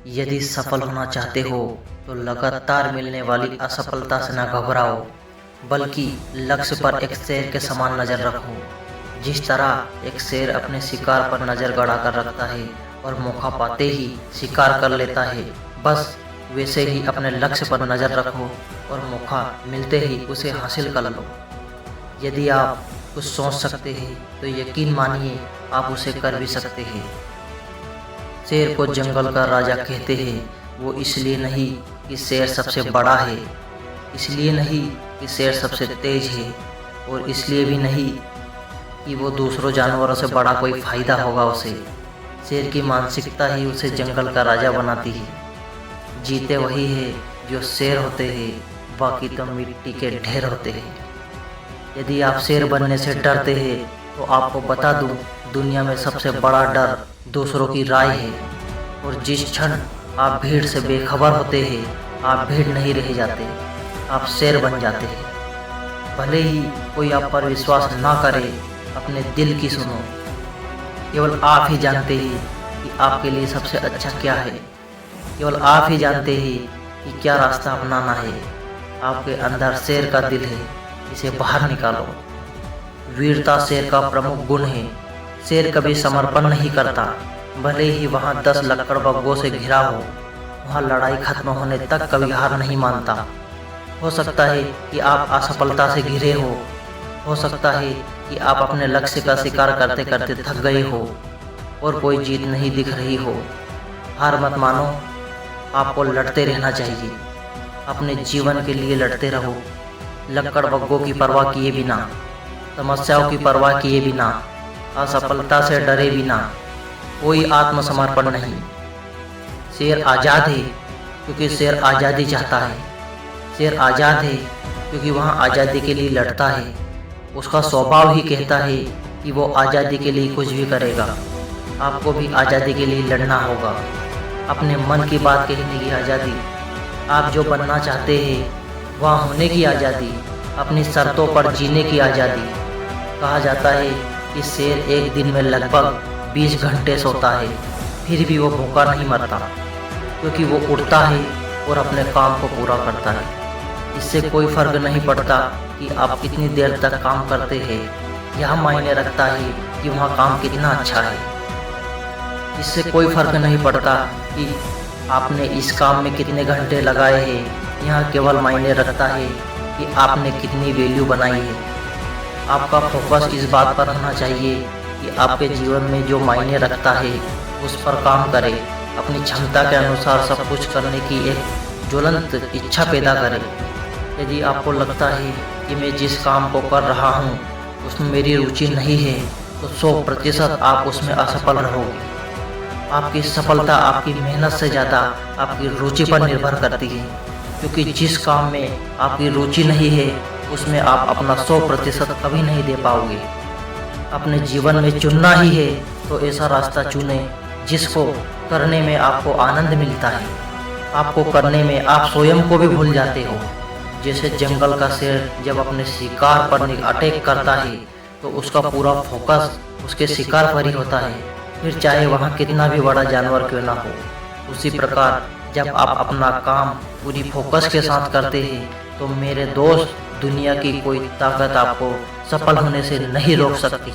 यदि सफल होना चाहते हो तो लगातार मिलने वाली असफलता से न घबराओ, बल्कि लक्ष्य पर एक शेर के समान नज़र रखो। जिस तरह एक शेर अपने शिकार पर नज़र गड़ाकर रखता है और मौका पाते ही शिकार कर लेता है, बस वैसे ही अपने लक्ष्य पर नज़र रखो और मौका मिलते ही उसे हासिल कर लो। यदि आप कुछ सोच सकते हैं तो यकीन मानिए आप उसे कर भी सकते हैं। शेर को जंगल का राजा कहते हैं, वो इसलिए नहीं कि शेर सबसे बड़ा है, इसलिए नहीं कि शेर सबसे तेज है, और इसलिए भी नहीं कि वो दूसरों जानवरों से बड़ा कोई फ़ायदा होगा उसे। शेर की मानसिकता ही उसे जंगल का राजा बनाती है। जीते वही है जो शेर होते हैं, बाकी तो मिट्टी के ढेर होते हैं। यदि आप शेर बनने से डरते हैं तो आपको बता दूं, दुनिया में सबसे बड़ा डर दूसरों की राय है, और जिस क्षण आप भीड़ से बेखबर होते हैं, आप भीड़ नहीं रह जाते, आप शेर बन जाते हैं। भले ही कोई आप पर विश्वास ना करे, अपने दिल की सुनो। केवल आप ही जानते हैं कि आपके लिए सबसे अच्छा क्या है। केवल आप ही जानते हैं कि क्या रास्ता अपनाना है। आपके अंदर शेर का दिल है, इसे बाहर निकालो। वीरता शेर का प्रमुख गुण है। शेर कभी समर्पण नहीं करता, भले ही वहाँ 10 लकड़बग्घों से घिरा हो, वहाँ लड़ाई खत्म होने तक कभी हार नहीं मानता। हो सकता है कि आप असफलता से घिरे हो सकता है कि आप अपने लक्ष्य का शिकार करते करते थक गए हो और कोई जीत नहीं दिख रही हो। हार मत मानो, आपको लड़ते रहना चाहिए। अपने जीवन के लिए लड़ते रहो, लकड़बग्घों की परवाह किए बिना, समस्याओं की परवाह किए बिना, असफलता से डरे बिना। कोई आत्मसमर्पण नहीं। शेर आज़ाद है क्योंकि शेर आज़ादी चाहता है। शेर आज़ाद है क्योंकि वहाँ आज़ादी के लिए लड़ता है। उसका स्वभाव ही कहता है कि वो आज़ादी के लिए कुछ भी करेगा। आपको भी आज़ादी के लिए लड़ना होगा। अपने मन की बात कहने की आज़ादी, आप जो बनना चाहते हैं वहाँ होने की आज़ादी, अपनी शर्तों पर जीने की आज़ादी। कहा जाता है कि शेर एक दिन में लगभग 20 घंटे सोता है, फिर भी वो भूखा नहीं मरता, क्योंकि वो उठता है और अपने काम को पूरा करता है। इससे कोई फर्क नहीं पड़ता कि आप कितनी देर तक काम करते हैं, यह मायने रखता है कि वहाँ काम कितना अच्छा है। इससे कोई फर्क नहीं पड़ता कि आपने इस काम में कितने घंटे लगाए हैं, यह केवल मायने रखता है कि आपने कितनी वैल्यू बनाई है। आपका फोकस इस बात पर होना चाहिए कि आपके जीवन में जो मायने रखता है उस पर काम करें। अपनी क्षमता के अनुसार सब कुछ करने की एक ज्वलंत इच्छा पैदा करें। यदि आपको लगता है कि मैं जिस काम को कर रहा हूँ उसमें मेरी रुचि नहीं है, तो 100% आप उसमें असफल रहोगे। आपकी सफलता आपकी मेहनत से ज़्यादा आपकी रुचि पर निर्भर करती है, क्योंकि जिस काम में आपकी रुचि नहीं है उसमें आप अपना 100% कभी नहीं दे पाओगे। अपने जीवन में चुनना ही है तो ऐसा रास्ता चुने जिसको करने में आपको आनंद मिलता है। आपको करने में आप स्वयं को भी भूल जाते हो। जैसे जंगल का शेर जब अपने शिकार पर अटैक करता है तो उसका पूरा फोकस उसके शिकार पर ही होता है, फिर चाहे वहाँ कितना भी बड़ा जानवर क्यों ना हो। उसी प्रकार जब आप अपना काम पूरी फोकस के साथ करते हैं तो मेरे दोस्त, दुनिया की कोई ताकत आपको सफल होने से नहीं रोक सकती।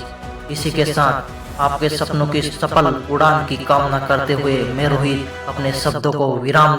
इसी के साथ आपके सपनों की सफल उड़ान की कामना करते हुए मैं रोहित अपने शब्दों को विराम